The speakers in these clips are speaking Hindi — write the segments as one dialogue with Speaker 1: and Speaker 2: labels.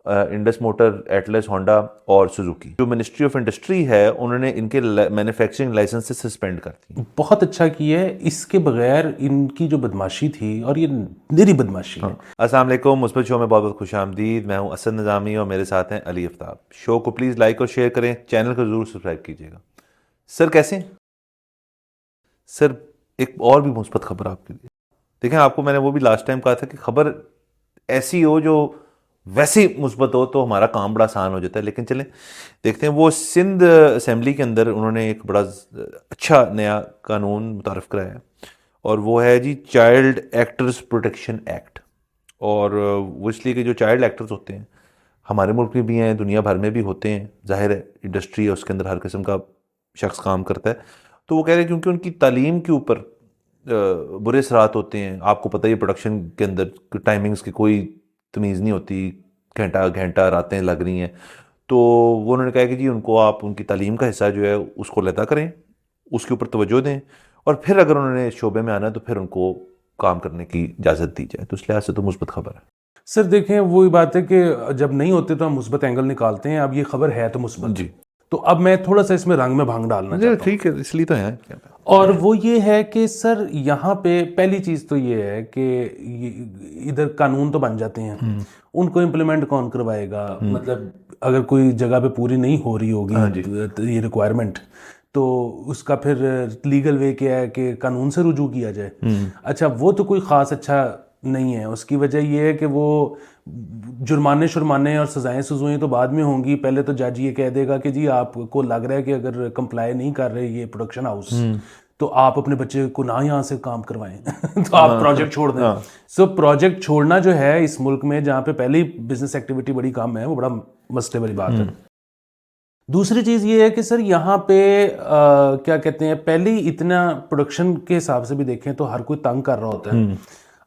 Speaker 1: इंडस मोटर, एटलस, होंडा और सुजुकी। जो मिनिस्ट्री ऑफ इंडस्ट्री है उन्होंने इनके मैन्युफैक्चरिंग लाइसेंस से सस्पेंड कर दी।
Speaker 2: बहुत अच्छा किया है, इसके बगैर इनकी जो बदमाशी थी, और ये निरी बदमाशी है।
Speaker 1: अस्सलाम वालेकुम, मुस्बत शो में बहुत बहुत खुश आमदीद। मैं हूं असद निज़ामी और मेरे साथ हैं अली आफ्ताब। शो को प्लीज़ लाइक और शेयर करें, चैनल को ज़रूर सब्सक्राइब कीजिएगा। सर कैसे हैं? सर एक और भी मुस्बत खबर आपके लिए। देखें, आपको मैंने वो भी लास्ट टाइम कहा था कि खबर ऐसी हो जो वैसे ही मुस्बत हो तो हमारा काम बड़ा आसान हो जाता है। लेकिन चलें देखते हैं। वो सिंध असेंबली के अंदर उन्होंने एक बड़ा अच्छा नया कानून मुतारफ़ कराया है, और वो है जी चाइल्ड एक्टर्स प्रोटेक्शन एक्ट। और वो इसलिए कि जो चाइल्ड एक्टर्स होते हैं हमारे मुल्क में भी हैं, दुनिया भर में भी होते हैं। जाहिर है इंडस्ट्री है, उसके अंदर हर किस्म का शख्स काम करता है। तो वो कह रहे हैं क्योंकि उनकी तालीम के ऊपर बुरे असरात होते हैं। आपको पता ही है प्रोडक्शन के अंदर टाइमिंग्स की कोई तमीज़ नहीं होती, घंटा घंटा रातें लग रही हैं। तो वो उन्होंने कहा कि जी उनको आप उनकी तालीम का हिस्सा जो है उसको लदा करें, उसके ऊपर तवज्जो दें, और फिर अगर उन्होंने इस शोबे में आना है तो फिर उनको काम करने की इजाज़त दी जाए। तो इस लिहाज से तो मुस्बत खबर है।
Speaker 2: सर देखें, वही बात है कि जब नहीं होते तो हम मुस्बत एंगल निकालते हैं। अब ये खबर है तो मुस्बत
Speaker 1: जी,
Speaker 2: तो अब मैं थोड़ा सा इसमें रंग में भांग डालना चाहता हूँ।
Speaker 1: ठीक है, इसलिए तो है।
Speaker 2: और वो ये है कि सर यहाँ पे पहली चीज़ तो ये है कि इधर कानून तो बन जाते हैं, उनको इम्प्लीमेंट कौन करवाएगा? मतलब अगर कोई जगह पे पूरी नहीं हो रही होगी तो ये रिक्वायरमेंट, तो उसका फिर लीगल वे क्या है कि कानून से रुजू किया जाए। अच्छा, वो तो कोई ख़ास अच्छा नहीं है। उसकी वजह ये है कि वो जुर्माने शुर्माने और सजाएं सजुएं तो बाद में होंगी। पहले तो जज ये कह देगा कि जी आपको लग रहा है कि अगर कंप्लाई नहीं कर रहे ये प्रोडक्शन हाउस, तो आप अपने बच्चे को ना यहाँ से काम करवाएं तो आप प्रोजेक्ट छोड़ दें। सो प्रोजेक्ट छोड़ना जो है इस मुल्क में, जहाँ पे पहले ही बिजनेस एक्टिविटी बड़ी कम है, वो बड़ा मसले वाली बात है। दूसरी चीज़ ये है कि सर यहाँ पे क्या कहते हैं, पहले ही इतना प्रोडक्शन के हिसाब से भी देखें तो हर कोई तंग कर रहा होता है।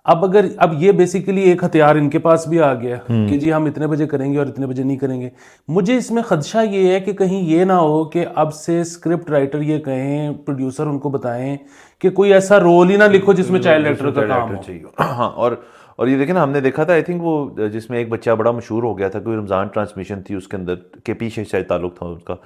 Speaker 2: अब ये बेसिकली एक हथियार इनके पास भी आ गया कि जी हम इतने बजे करेंगे और इतने बजे नहीं करेंगे। मुझे इसमें खदशा ये है कि कहीं ये ना हो कि अब से स्क्रिप्ट राइटर ये कहें, प्रोड्यूसर उनको बताएं कि कोई ऐसा रोल ही ना लिखो जिसमें चाइल्ड एक्टर का काम हो।
Speaker 1: हाँ, और ये देखें ना, हमने देखा था, आई थिंक वो जिसमें एक बच्चा बड़ा मशहूर हो गया था, कोई रमज़ान ट्रांसमिशन थी उसके अंदर के पीछे शायद ताल्लुक था उसका,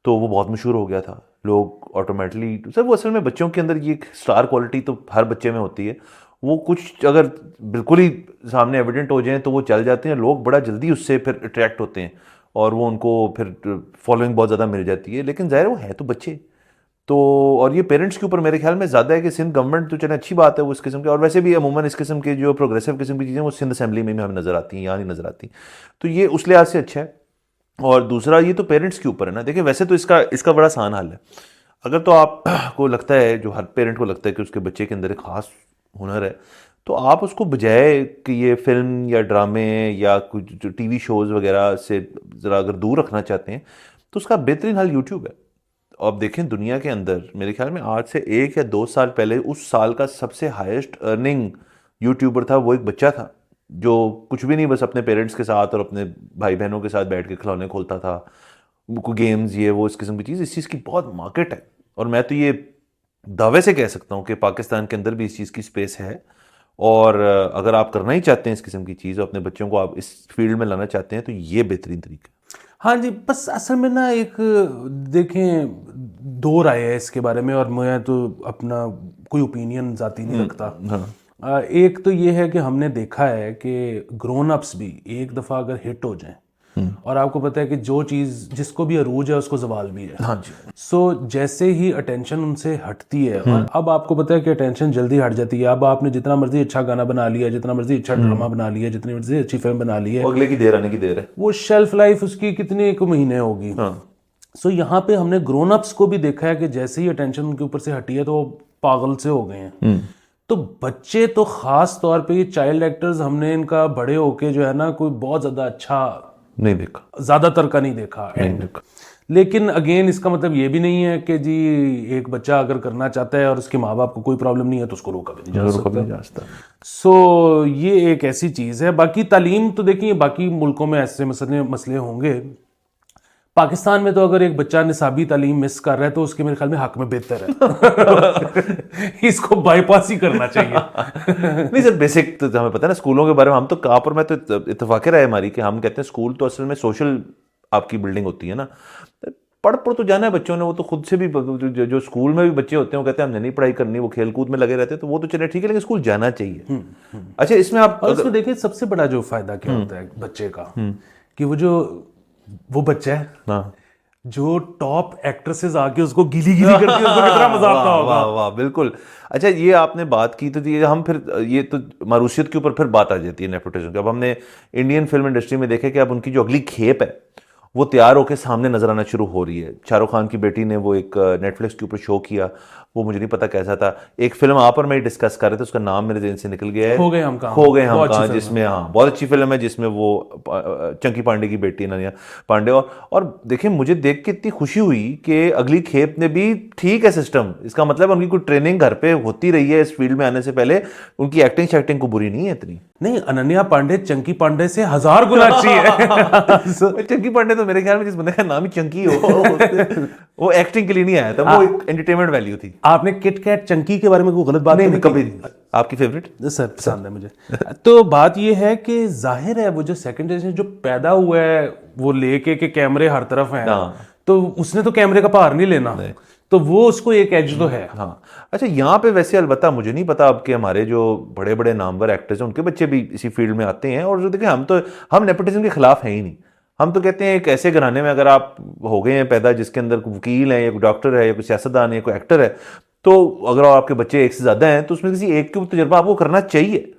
Speaker 1: तो वो बहुत मशहूर हो गया था। लोग ऑटोमेटिकली, सर वो असल में बच्चों के अंदर ये स्टार क्वालिटी तो हर बच्चे में होती है। वो कुछ अगर बिल्कुल ही सामने एविडेंट हो जाए तो वो चल जाते हैं, लोग बड़ा जल्दी उससे फिर अट्रैक्ट होते हैं और वो उनको फिर फॉलोइंग बहुत ज़्यादा मिल जाती है। लेकिन ज़ाहिर वो है तो बच्चे तो, और ये पेरेंट्स के ऊपर मेरे ख्याल में ज़्यादा है कि सिंध गवर्नमेंट तो चले अच्छी बात है वो इस किस्म के, और वैसे भी अमूमन इस किस्म के जो प्रोग्रेसिव किस्म की चीज़ें वो सिंध असेंबली में भी हमें नज़र आती हैं, यहाँ नहीं नज़र आती। तो ये उस लिहाज से अच्छा है। और दूसरा ये तो पेरेंट्स के ऊपर है ना। देखिए वैसे तो इसका बड़ा आसान हल है। अगर तो आप को लगता है, जो हर पेरेंट को लगता है कि उसके बच्चे के अंदर एक ख़ास हुनर है, तो आप उसको बजाय कि ये फिल्म या ड्रामे या कुछ जो टीवी शोज़ वगैरह से ज़रा अगर दूर रखना चाहते हैं तो उसका बेहतरीन हल यूट्यूब है। अब देखें दुनिया के अंदर मेरे ख्याल में आज से 1 या 2 साल पहले उस साल का सबसे हाईएस्ट अर्निंग यूट्यूबर था, वो एक बच्चा था जो कुछ भी नहीं, बस अपने पेरेंट्स के साथ और अपने भाई बहनों के साथ बैठ के खिलौने खोलता था, कोई गेम्स ये वो इस किस्म की चीज़। इस चीज़ की बहुत मार्केट है, और मैं तो ये दावे से कह सकता हूँ कि पाकिस्तान के अंदर भी इस चीज़ की स्पेस है। और अगर आप करना ही चाहते हैं इस किस्म की चीज़, अपने बच्चों को आप इस फील्ड में लाना चाहते हैं, तो ये बेहतरीन तरीका है।
Speaker 2: हाँ जी, बस असल में ना एक देखें, दो राय है इसके बारे में, और मैं तो अपना कोई ओपिनियन ज़ाती नहीं रखता। एक तो ये है कि हमने देखा है कि ग्रोन अप्स भी एक दफ़ा अगर हिट हो जाएं, और आपको पता है कि जो चीज़ जिसको भी अरूज है उसको जवाल भी है।
Speaker 1: हाँ जी।
Speaker 2: सो जैसे ही अटेंशन उनसे हटती है, और अब आपको पता है कि अटेंशन जल्दी हट जाती है। अब आपने जितना मर्जी अच्छा गाना बना लिया, जितना मर्जी अच्छा ड्रामा बना लिया, जितनी मर्जी अच्छी फिल्म बना ली है,
Speaker 1: अगले की देर आने की देर है।
Speaker 2: वो शेल्फ लाइफ उसकी कितनी एक महीने होगी। सो यहाँ पे हमने ग्रोन अप्स को भी देखा है कि जैसे ही अटेंशन उनके ऊपर से हटी है तो वो पागल से हो गए हैं। तो बच्चे तो खास तौर पे ये चाइल्ड एक्टर्स हमने इनका बड़े होके जो है ना कोई बहुत ज़्यादा अच्छा
Speaker 1: नहीं देखा,
Speaker 2: ज़्यादातर का नहीं देखा एंड। लेकिन अगेन इसका मतलब ये भी नहीं है कि जी एक बच्चा अगर करना चाहता है और उसके माँ बाप को कोई प्रॉब्लम नहीं है तो उसको रोका भी नहीं जा सकता। सो ये एक ऐसी चीज़ है। बाकी तालीम तो देखिए बाकी मुल्कों में ऐसे मसले होंगे, पाकिस्तान में तो अगर एक बच्चा निसाबी तालीम मिस कर रहा है तो उसके मेरे ख्याल में हक में बेहतर है इसको बाईपास ही करना चाहिए।
Speaker 1: नहीं सर, बेसिक तो हमें पता है ना स्कूलों के बारे में। हम तो आप और मैं तो इत्तेफाक रहे हमारी कि हम कहते हैं स्कूल तो असल में सोशल आपकी बिल्डिंग होती है ना। पढ़ तो जाना है बच्चों ने, वो तो खुद से भी जो स्कूल में भी बच्चे होते हैं वो कहते हैं हमने नहीं पढ़ाई करनी, वो खेल कूद में लगे रहते हैं, तो वो तो चले ठीक है, लेकिन स्कूल जाना चाहिए। अच्छा, इसमें आप
Speaker 2: और इसमें देखिए सबसे बड़ा जो फायदा क्या होता है बच्चे का, कि वो बच्चा है
Speaker 1: हाँ
Speaker 2: जो टॉप एक्ट्रेसेस आके उसको गिली गिली करती है, उसको कितना मजा आता होगा।
Speaker 1: वाह वाह, बिल्कुल। अच्छा, ये आपने बात की तो ये हम फिर ये तो मारूसियत के ऊपर फिर बात आ जाती है नेपोटिज्म की। अब हमने इंडियन फिल्म इंडस्ट्री में देखे कि अब उनकी जो अगली खेप है वो तैयार होकर सामने नजर आना शुरू हो रही है। शाहरुख खान की बेटी ने वो एक नेटफ्लिक्स के ऊपर शो किया, वो मुझे नहीं पता कैसा था। एक फिल्म आप और मैं डिस्कस कर रहे थे, उसका नाम मेरे दिल से निकल गया है,
Speaker 2: खो गए हम कहाँ,
Speaker 1: जिसमें हाँ बहुत अच्छी फिल्म है, जिसमें वो चंकी पांडे की बेटी ननिया पांडे। और देखिए मुझे देख के इतनी खुशी हुई कि अगली खेप ने भी ठीक है सिस्टम, इसका मतलब उनकी कोई ट्रेनिंग घर पे होती रही है इस फील्ड में आने से पहले, उनकी एक्टिंग शैक्टिंग को बुरी नहीं है इतनी।
Speaker 2: नहीं, अनन्या पांडे चंकी पांडे से 1000 गुना अच्छी है।
Speaker 1: चंकी पांडे तो मेरे ख्याल में जिस बंदे का नाम ही चंकी हो वो एक्टिंग के लिए नहीं आया था, वो एक एंटरटेनमेंट वैल्यू थी।
Speaker 2: आपने किटकैट चंकी के बारे में कोई गलत बात
Speaker 1: नहीं कभी। आपकी फेवरेट?
Speaker 2: सर पसंद है मुझे। तो बात ये है कि जाहिर है वो जो सेकंड जनरेशन जो पैदा हुआ है वो लेके के कैमरे हर तरफ हैं, तो उसने तो कैमरे का भार नहीं लेना, तो वो उसको एक एज तो है।
Speaker 1: हाँ। अच्छा, यहाँ पे वैसे अलबत्ता मुझे नहीं पता अब के हमारे जो बड़े बड़े नामवर एक्टर्स हैं उनके बच्चे भी इसी फील्ड में आते हैं। और जो देखें हम नेपोटिज्म के खिलाफ हैं ही नहीं। हम तो कहते हैं एक ऐसे घराने में अगर आप हो गए हैं पैदा जिसके अंदर कोई वकील है या कोई डॉक्टर है या कोई सियासतदान है या कोई एक्टर है, तो अगर आपके बच्चे एक से ज्यादा हैं तो उसमें किसी एक के तजुर्बा आपको करना चाहिए।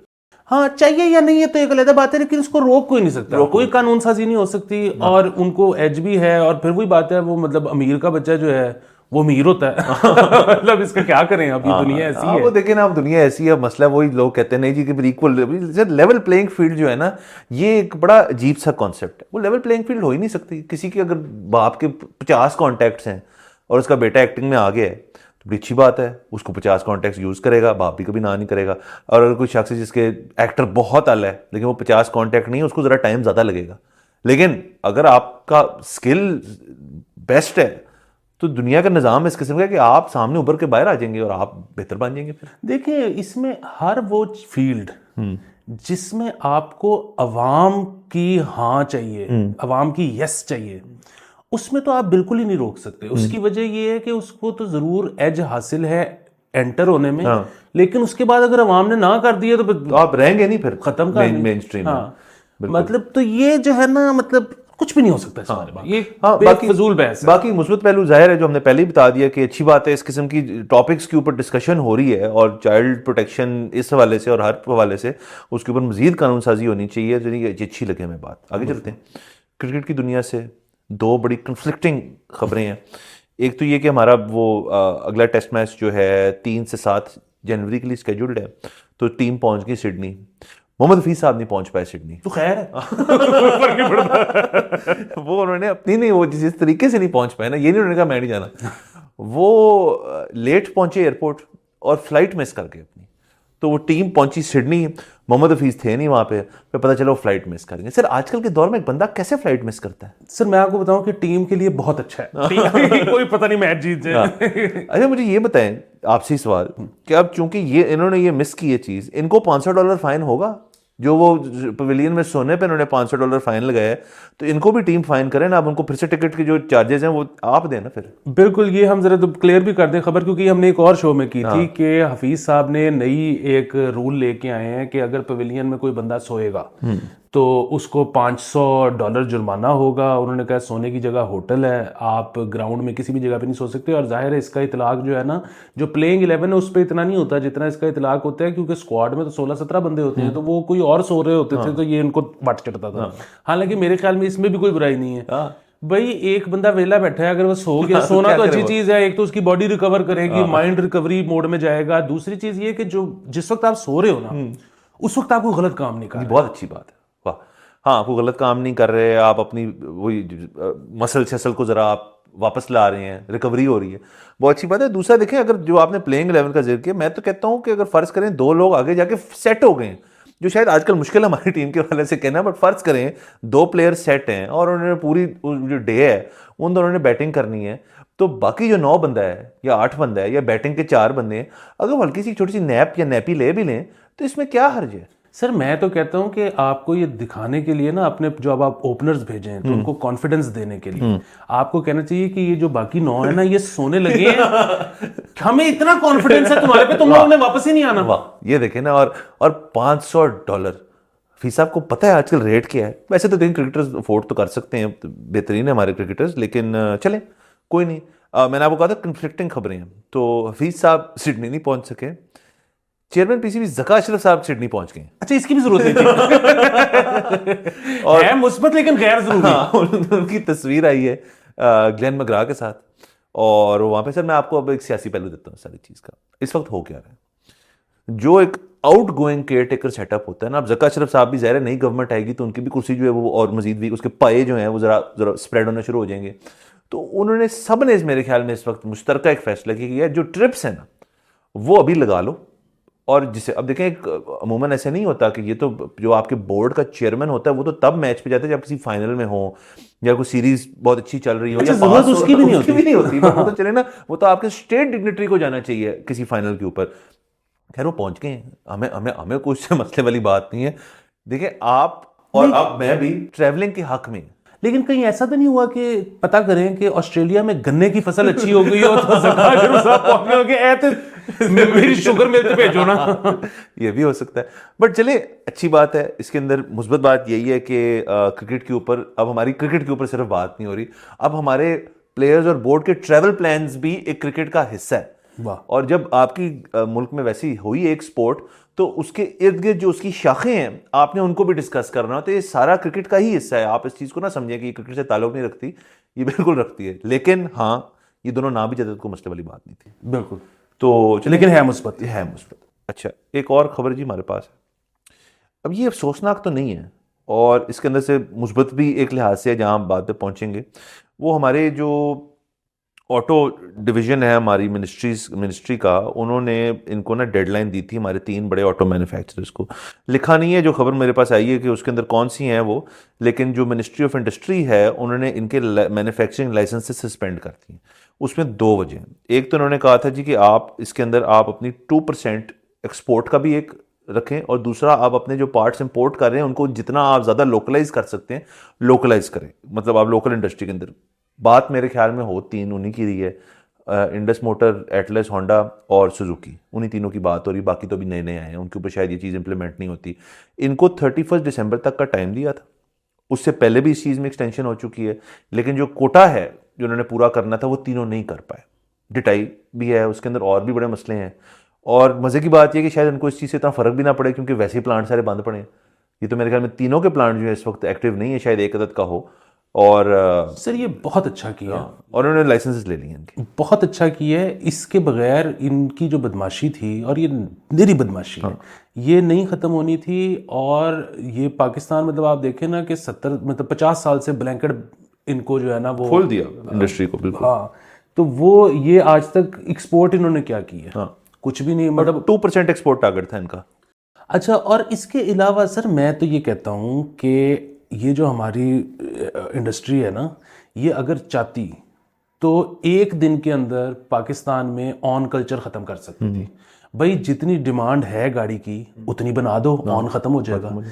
Speaker 2: हाँ, चाहिए या नहीं है तो एक अलग बात है, लेकिन उसको रोक कोई नहीं सकता, कोई कानून साजी नहीं हो सकती। और उनको एज भी है, और फिर वही बात है, वो मतलब अमीर का बच्चा जो है वो अमीर होता है। मतलब इसका क्या करें, अब ये दुनिया ऐसी है।
Speaker 1: वो देखें ना, अब दुनिया ऐसी है, मसला वही लोग कहते हैं नहीं जी कि इक्वल लेवल प्लेइंग फील्ड जो है ना, ये एक बड़ा अजीब सा कॉन्सेप्ट है। वो लेवल प्लेइंग फील्ड हो ही नहीं सकती। किसी के अगर बाप के 50 कॉन्टैक्ट्स हैं और उसका बेटा एक्टिंग में आ गया है तो बड़ी अच्छी बात है, उसको 50 कॉन्टैक्ट्स यूज करेगा, बाप भी कभी ना नहीं करेगा। और अगर कोई शख्स है जिसके एक्टर बहुत आला है लेकिन वो 50 कॉन्टैक्ट नहीं है, उसको जरा टाइम ज्यादा लगेगा। लेकिन अगर आपका स्किल बेस्ट है तो दुनिया का निज़ाम इस किस्म का कि आप सामने उभर के बाहर आ जाएंगे और आप बेहतर बन जाएंगे। फिर
Speaker 2: देखिए इसमें हर वो फील्ड जिसमें आपको अवाम की हाँ चाहिए, अवाम की यस चाहिए, उसमें तो आप बिल्कुल ही नहीं रोक सकते। उसकी वजह ये है कि उसको तो जरूर एज हासिल है एंटर होने में, लेकिन उसके बाद अगर अवाम ने ना कर दिया तो
Speaker 1: आप रहेंगे नहीं, फिर
Speaker 2: खत्म कर
Speaker 1: मेन स्ट्रीम में।
Speaker 2: मतलब तो ये जो है ना, मतलब कुछ भी नहीं हो सकता इस बारे में। ये
Speaker 1: बाकी
Speaker 2: फजूल बहस है।
Speaker 1: बाकी मुस्बत पहलू जाहिर है जो हमने पहले ही बता दिया कि अच्छी बात है, इस किस्म की टॉपिक्स के ऊपर डिस्कशन हो रही है और चाइल्ड प्रोटेक्शन इस हवाले से और हर हवाले से उसके ऊपर मजीद कानून साजी होनी चाहिए। जो अच्छी लगे हमें बात। आगे चलते हैं। क्रिकेट की दुनिया से दो बड़ी कंफ्लिक्टिंग खबरें हैं। एक तो ये कि हमारा वो अगला टेस्ट मैच जो है 3 से 7 जनवरी के लिए स्केड्यूल्ड है, तो टीम पहुंच गई सिडनी। मोहम्मद हफीज साहब नहीं पहुंच पाए सिडनी,
Speaker 2: तो खैर है।
Speaker 1: वो उन्होंने अपनी नहीं, वो जिस तरीके से नहीं पहुंच पाए ना, ये नहीं उन्होंने कहा मैं नहीं जाना, वो लेट पहुंचे एयरपोर्ट और फ्लाइट मिस कर गए अपनी। तो वो टीम पहुंची सिडनी, मोहम्मद हफीज थे नहीं वहां पे, फिर पता चला वो फ्लाइट मिस करेंगे। सर आजकल के दौर में एक बंदा कैसे फ्लाइट मिस करता है?
Speaker 2: सर मैं आपको बताऊं कि टीम के लिए बहुत अच्छा है। कोई पता नहीं मैच जीत जाए।
Speaker 1: अच्छा मुझे ये बताएं आपसे सवाल कि अब चूंकि ये इन्होंने ये मिस की ये चीज, इनको $500 फाइन होगा? जो वो पवेलियन में सोने पे इन्होंने $500 फाइन लगाया है, तो इनको भी टीम फाइन करे ना। अब उनको फिर से टिकट के जो चार्जेस हैं वो आप देना फिर।
Speaker 2: बिल्कुल, ये हम जरा तो क्लियर भी कर दें खबर, क्योंकि हमने एक और शो में की थी कि हफीज साहब ने नई एक रूल लेके आए हैं कि अगर पवेलियन में कोई बंदा सोएगा तो उसको $500 जुर्माना होगा। उन्होंने कहा सोने की जगह होटल है, आप ग्राउंड में किसी भी जगह पे नहीं सो सकते। और जाहिर है इसका इतलाक जो है ना, जो प्लेइंग 11 है उस पर इतना नहीं होता जितना इसका इतलाक होता है, क्योंकि स्क्वाड में तो 16-17 बंदे होते हैं, तो वो कोई और सो रहे होते थे तो ये इनको बट चढ़ता था। हालांकि मेरे ख्याल में इसमें भी कोई बुराई नहीं है। भाई एक बंदा वेला बैठा है, अगर वो सो गया, सोना तो अच्छी चीज है, एक तो उसकी बॉडी रिकवर करेगी, माइंड रिकवरी मोड में जाएगा। दूसरी चीज ये कि जो जिस वक्त आप सो रहे हो ना, उस वक्त आपको गलत काम नहीं करना।
Speaker 1: बहुत अच्छी बात है, वाह। हाँ, आपको गलत काम नहीं कर रहे, आप अपनी वही मसल शसल को जरा आप वापस ला रहे हैं, रिकवरी हो रही है, बहुत अच्छी बात है। दूसरा देखें, अगर जो आपने प्लेइंग 11 का जिक्र किया, मैं तो कहता हूँ कि अगर फर्ज करें 2 लोग आगे जाके सेट हो गए, जो शायद आजकल मुश्किल है हमारी टीम के वाले से कहना, बट फर्ज करें 2 प्लेयर सेट हैं और उन्होंने पूरी जो डे है उन दोनों ने बैटिंग करनी है, तो बाकी जो 9 बंदा है या 8 बंदा है या बैटिंग के 4 बंदे हैं, अगर वो हल्की सी छोटी सी नैप या नैपी ले भी लें तो इसमें क्या हर्ज है?
Speaker 2: सर मैं तो कहता हूं कि आपको ये दिखाने के लिए ना, अपने जो अब आप ओपनर्स भेजे हैं तो उनको कॉन्फिडेंस देने के लिए आपको कहना चाहिए कि ये जो बाकी 9 है ना, ये सोने लगे हैं, हमें इतना कॉन्फिडेंस है तुम्हारे पे, तुम लोगों ने वापस ही नहीं आना।
Speaker 1: वाह, ये देखें ना, और $500 फीस। आपको पता है आजकल रेट क्या है? वैसे तो देखिए क्रिकेटर्स अफोर्ड तो कर सकते हैं, बेहतरीन है हमारे क्रिकेटर्स, लेकिन चलें कोई नहीं। मैंने आपको कहा था कन्फ्लिक्टिंग खबरें हैं, तो हफीज साहब सिडनी नहीं पहुंच सके, चेयरमैन पीसीबी ज़का अशरफ साहब सिडनी पहुंच गए।
Speaker 2: अच्छा, इसकी भी जरूरत नहीं थी। और है मुस्बत लेकिन गैर जरूरी।
Speaker 1: हाँ, उनकी तस्वीर आई है ग्लेन मैग्रा के साथ, और वहां पे सर मैं आपको अब एक सियासी पहलू देता हूँ सारी चीज का। इस वक्त हो क्या रहा है, जो एक out going care taker setup होता है ना, अब ज़का अशरफ साहब भी ज़ाहिर है नई गवर्नमेंट आएगी तो उनकी भी कुर्सी जो है वो और मजीद भी उसके पाए जो हैं वो जरा स्प्रेड होना शुरू हो जाएंगे। तो उन्होंने सब ने मेरे ख्याल में इस वक्त मुश्तरका एक फैसला किया है, जो ट्रिप्स है ना वो अभी लगा लो। और जिसे अब देखें, अमूमन ऐसे नहीं होता कि ये तो जो आपके बोर्ड का चेयरमैन होता है वो तो तब मैच पे जाता है जब किसी फाइनल में हो या कोई सीरीज बहुत अच्छी चल रही हो।
Speaker 2: अच्छा,
Speaker 1: या
Speaker 2: जरूरत उसकी भी नहीं
Speaker 1: होती वो तो चले ना, वो तो आपके स्टेट डिग्नेटरी को जाना चाहिए किसी फाइनल के ऊपर। खैर वो पहुंच गए हैं, हमें हमें हमें कुछ मसले वाली बात नहीं है। देखिए आप और अब मैं भी ट्रैवलिंग के हक में,
Speaker 2: लेकिन कहीं ऐसा तो नहीं हुआ कि पता करें कि ऑस्ट्रेलिया में गन्ने की फसल अच्छी हो गई हो तो ज़का अशरफ साहब पहुंच गए हो कि ऐ तो मेरी शुगर मिल तो भेजो ना।
Speaker 1: ये भी हो सकता है, बट चले अच्छी बात है। इसके अंदर मुस्बत बात यही है कि क्रिकेट के ऊपर अब हमारी क्रिकेट के ऊपर सिर्फ बात नहीं हो रही, अब हमारे प्लेयर्स और बोर्ड के ट्रैवल प्लान्स भी एक क्रिकेट का हिस्सा है। और जब आपकी मुल्क में वैसी हुई एक स्पोर्ट, तो उसके इर्द गिर्द जो उसकी शाखें हैं आपने उनको भी डिस्कस करना हो, तो ये सारा क्रिकेट का ही हिस्सा है। आप इस चीज़ को ना समझें कि ये क्रिकेट से ताल्लुक नहीं रखती, ये बिल्कुल रखती है, लेकिन हाँ ये दोनों ना भी जाते तो कोई मसले वाली बात नहीं थी।
Speaker 2: बिल्कुल,
Speaker 1: तो
Speaker 2: लेकिन है मुस्बत,
Speaker 1: है मुस्बत। अच्छा, एक और खबर जी हमारे पास है, अब ये अफसोसनाक तो नहीं है और इसके अंदर से मुस्बत भी एक लिहाज से है, जहाँ हम बात पे पहुँचेंगे। वो हमारे जो ऑटो डिवीज़न है हमारी मिनिस्ट्री का, उन्होंने इनको ना डेडलाइन दी थी हमारे 3 बड़े ऑटो मैन्युफैक्चरर्स को। लिखा नहीं है जो खबर मेरे पास आई है कि उसके अंदर कौन सी हैं वो, लेकिन जो मिनिस्ट्री ऑफ इंडस्ट्री है उन्होंने इनके मैन्युफैक्चरिंग लाइसेंस से सस्पेंड कर दिए। उसमें 2 वजह। एक तो उन्होंने कहा था जी कि आप इसके अंदर आप अपनी 2% एक्सपोर्ट का भी एक रखें, और दूसरा आप अपने जो पार्ट्स इंपोर्ट कर रहे हैं उनको जितना आप ज़्यादा लोकलाइज कर सकते हैं लोकलाइज करें, मतलब आप लोकल इंडस्ट्री के अंदर। बात मेरे ख्याल में हो 3 उन्हीं की रही है, इंडस मोटर, एटलस, होंडा और सुजुकी, उन्हीं तीनों की बात हो रही। बाकी तो भी नए नए आए हैं, उनके ऊपर शायद ये चीज़ इंप्लीमेंट नहीं होती। इनको 31 दिसंबर तक का टाइम दिया था, उससे पहले भी इस चीज़ में एक्सटेंशन हो चुकी है, लेकिन जो कोटा है जो उन्होंने पूरा करना था वो तीनों नहीं कर पाए। डिटाई भी है उसके अंदर, और भी बड़े मसले हैं। और मज़े की बात यह कि शायद उनको इस चीज़ से इतना फ़र्क भी ना पड़े, क्योंकि वैसे ही प्लांट सारे बंद पड़े हैं। ये तो मेरे ख्याल में तीनों के प्लांट जो है इस वक्त एक्टिव नहीं है, शायद एक अदद का हो। और
Speaker 2: सर ये बहुत अच्छा किया,
Speaker 1: और उन्होंने लाइसेंसेस ले लिए इनके,
Speaker 2: बहुत अच्छा किया है। इसके बगैर इनकी जो बदमाशी थी, और ये निरी बदमाशी है, ये नहीं ख़त्म होनी थी। और ये पाकिस्तान, मतलब आप देखें ना कि 50 साल से ब्लैंकेट इनको जो है ना वो
Speaker 1: खोल दिया इंडस्ट्री को, बिल्कुल।
Speaker 2: हाँ, तो वो ये आज तक एक्सपोर्ट इन्होंने क्या किया?
Speaker 1: हाँ,
Speaker 2: कुछ भी नहीं, मतलब
Speaker 1: 2% एक्सपोर्ट टारगेट था इनका।
Speaker 2: अच्छा, और इसके अलावा सर मैं तो ये कहता हूँ कि ये जो हमारी इंडस्ट्री है ना, ये अगर चाहती तो एक दिन के अंदर पाकिस्तान में ऑन कल्चर ख़त्म कर सकती थी। भाई जितनी डिमांड है गाड़ी की उतनी बना दो, ऑन ख़त्म हो जाएगा।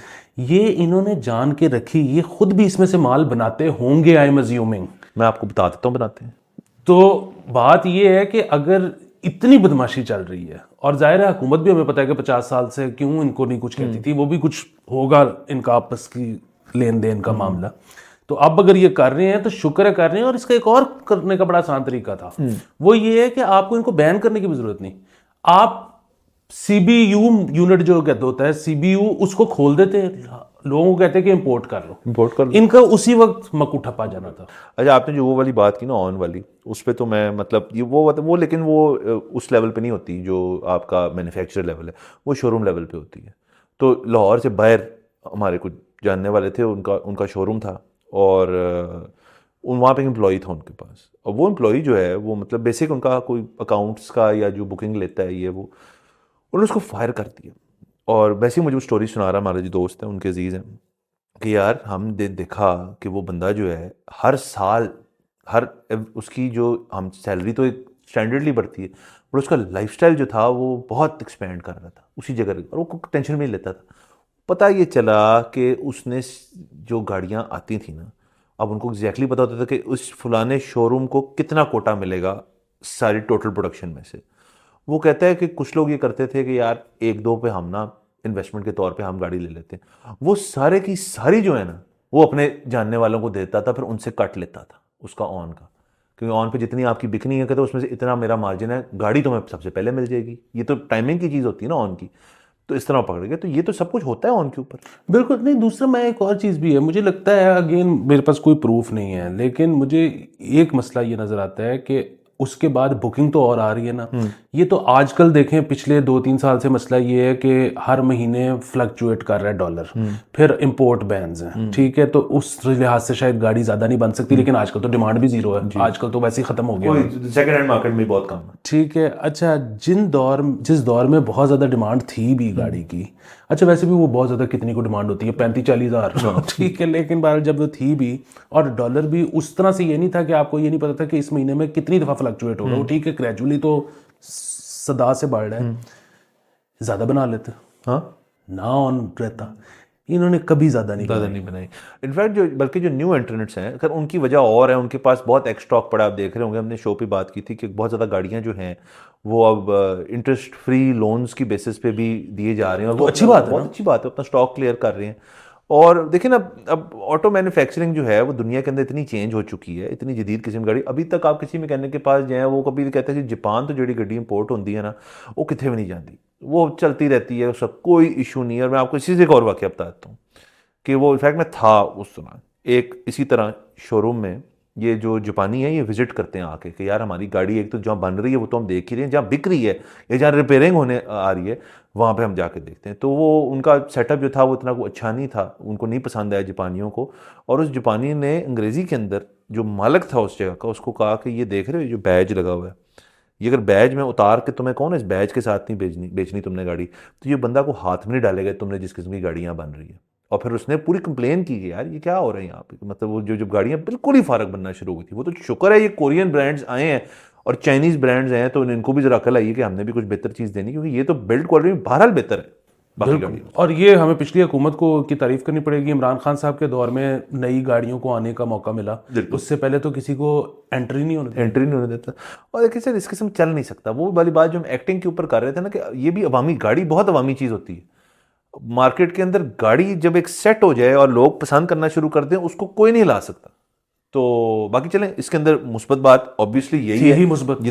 Speaker 2: ये इन्होंने जान के रखी, ये खुद भी इसमें से माल बनाते होंगे, आई एम अज्यूमिंग।
Speaker 1: मैं आपको बता देता हूँ बनाते हैं।
Speaker 2: तो बात ये है कि अगर इतनी बदमाशी चल रही है, और जाहिर है हुकूमत भी हमें पता है कि 50 साल से क्यों इनको नहीं कुछ कहती थी, वो भी कुछ होगा इनका आपस की लेन देन का मामला। तो अब अगर ये कर रहे हैं तो शुक्र है कर रहे हैं। और इसका एक और करने का बड़ा आसान तरीका था, वो ये है कि आपको इनको बैन करने की भी जरूरत नहीं। आप सीबीयू यूनिट जो कहते होता है, सीबीयू, उसको खोल देते हैं, लोगों को कहते हैं कि इंपोर्ट कर लो। इनका उसी वक्त मकू ठप्पा जाना था।
Speaker 1: अच्छा, आपने जो वो वाली बात की ना ऑन वाली, उस पर तो मैं मतलब ये वो लेकिन वो उस लेवल पे नहीं होती जो आपका मैन्युफैक्चरर लेवल है, वो शोरूम लेवल पे होती है। तो लाहौर से बाहर हमारे कुछ जानने वाले थे, उनका शोरूम था, और वहाँ पे एम्प्लॉई था उनके पास। और वो एम्प्लॉई जो है वो मतलब बेसिक उनका कोई अकाउंट्स का या जो बुकिंग लेता है ये वो, उन्होंने उसको फायर कर दिया। और वैसे ही मुझे वो स्टोरी सुना रहा हमारे जो दोस्त हैं उनके अजीज़ हैं कि यार हमने देखा कि वो बंदा जो है हर साल हर उसकी जो हम सैलरी तो एक स्टैंडर्डली बढ़ती है पर उसका लाइफस्टाइल जो था वो बहुत एक्सपेंड कर रहा था उसी जगह और वो टेंशन में नहीं लेता था। पता ये चला कि उसने जो गाड़ियाँ आती थी ना, अब उनको एग्जैक्टली पता होता था कि उस फलाने शोरूम को कितना कोटा मिलेगा सारी टोटल प्रोडक्शन में से। वो कहता है कि कुछ लोग ये करते थे कि यार एक दो पे हम ना इन्वेस्टमेंट के तौर पे हम गाड़ी ले लेते हैं, वो सारे की सारी जो है ना वो अपने जानने वालों को देता था, फिर उनसे कट लेता था उसका ऑन का, क्योंकि ऑन पे जितनी आपकी बिकनी है कहते उसमें से इतना मेरा मार्जिन है, गाड़ी तुम्हें सबसे पहले मिल जाएगी। ये तो टाइमिंग की चीज़ होती है ना ऑन की, तो इस तरह पकड़ गए। तो ये तो सब कुछ होता है ऑन के ऊपर।
Speaker 2: बिल्कुल नहीं। दूसरा मैं एक और चीज़ भी है, मुझे लगता है अगेन मेरे पास कोई प्रूफ नहीं है, लेकिन मुझे एक मसला ये नज़र आता है कि उसके बाद बुकिंग तो और आ रही है ना। ये तो आजकल देखें पिछले 2-3 साल से मसला ये है कि हर महीने फ्लक्चुएट कर रहा है डॉलर, फिर इंपोर्ट बैन्स हैं, ठीक है, तो उस लिहाज से शायद गाड़ी ज़्यादा नहीं बन सकती, लेकिन आजकल तो डिमांड भी ज़ीरो है, आजकल तो वैसे ही ख़त्म हो गया है।
Speaker 1: सेकंड हैंड मार्केट में बहुत कम है।
Speaker 2: ठीक है। अच्छा, जिस दौर में बहुत ज़्यादा डिमांड थी भी गाड़ी की, अच्छा वैसे भी वो बहुत ज़्यादा कितनी को डिमांड होती है, 35-40 हज़ार, ठीक है, लेकिन बहरहाल जब वो थी भी और डॉलर भी उस तरह से ये नहीं था कि आपको ये नहीं पता था कि इस महीने में कितनी दफ़ा फ्लक्चुएट होगा, वो ठीक है ग्रेजुअली तो सदा से बढ़ रहा है, ज़्यादा बना लेते
Speaker 1: हाँ,
Speaker 2: ना ऑन रहता, इन्होंने कभी ज़्यादा नहीं
Speaker 1: ज़्यादा नहीं बनाई। इनफैक्ट जो बल्कि जो न्यू एंट्रेंट्स हैं, खैर उनकी वजह और है, उनके पास बहुत एक्स स्टॉक पड़ा। आप देख रहे होंगे, हमने शो पे बात की थी कि बहुत ज़्यादा गाड़ियाँ जो हैं वो अब इंटरेस्ट फ्री लोन्स की बेसिस पे भी दिए जा रहे हैं, और वो
Speaker 2: अच्छी बात है
Speaker 1: बहुत अच्छी बात है, अपना स्टॉक क्लियर कर रहे हैं। और देखिए ना, अब ऑटो मैन्युफैक्चरिंग जो है वो दुनिया के अंदर इतनी चेंज हो चुकी है, इतनी जदीद किस्म की गाड़ी। अभी तक आप किसी मैकेनिक के पास जाएं, वो कभी भी कहते हैं कि जापान तो जी गड्डी इंपोर्ट होती है ना, वो कितने भी नहीं जाती, वो चलती रहती है, उसका कोई इशू नहीं है। और मैं आपको इसी से एक और वाक़या बताता हूँ कि वो इनफैक्ट मैं था उस समय एक इसी तरह शोरूम में, ये जो जापानी है ये विजिट करते हैं आके कि यार हमारी गाड़ी एक तो जहाँ बन रही है वो तो हम देख ही रहे हैं, जहाँ बिक रही है या जहाँ रिपेयरिंग होने आ रही है वहाँ पे हम जाके देखते हैं। तो वो उनका सेटअप जो था वो इतना को अच्छा नहीं था, उनको नहीं पसंद आया जापानियों को। और उस जापानी ने अंग्रेज़ी के अंदर जो मालिक था उस जगह का उसको कहा कि ये देख रहे हो जो बैज लगा हुआ है, ये अगर बैज में उतार के तुम्हें कौन है इस बैज के साथ नहीं बेचनी तुमने गाड़ी, तो ये बंदा को हाथ में नहीं डालेगा तुमने जिस किस्म की गाड़ियाँ बन रही है। और फिर उसने पूरी कंप्लेन की कि यार ये क्या हो रहा है यहाँ पे, मतलब वो जो गाड़ियाँ बिल्कुल ही फारग बनना शुरू हुई थी। वो तो शुक्र है ये कोरियन ब्रांड्स आए हैं और चाइनीज़ ब्रांड्स आए हैं, तो इनको भी जरा अकल आई है कि हमने भी कुछ बेहतर चीज़ देनी, क्योंकि ये तो बिल्ड क्वालिटी में बहरहाल बेहतर है बाकी गाड़ियों।
Speaker 2: और ये हमें पिछली हुकूमत को की तारीफ करनी पड़ेगी। इमरान खान साहब के दौर में नई गाड़ियों को आने का मौका मिला, उससे पहले तो किसी को एंट्री नहीं होने
Speaker 1: देता। और देखिए सर, इस किस्म चल नहीं सकता। वो वाली बात जो हम एक्टिंग के ऊपर कर रहे थे ना, कि ये भी अवामी गाड़ी बहुत अवामी चीज़ होती है। मार्केट के अंदर गाड़ी जब एक सेट हो जाए और लोग पसंद करना शुरू कर दें, उसको कोई नहीं ला सकता। तो बाकी चलें, इसके अंदर मुस्बत बात ऑब्वियसली यही है, ये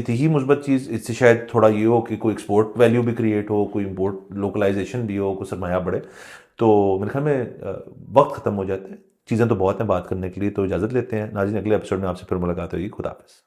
Speaker 1: थी ही मुस्बत चीज़। इससे शायद थोड़ा ये हो कि कोई एक्सपोर्ट वैल्यू भी क्रिएट हो, कोई इंपोर्ट लोकलाइजेशन भी हो, कोई सरमाया बढ़े। तो मेरे ख्याल में वक्त ख़त्म हो जाता है, चीज़ें तो बहुत हैं बात करने के लिए। तो इजाज़त लेते हैं नाज़रीन, अगले एपिसोड में आपसे फिर मुलाकात होगी। खुदा हाफ़िज़।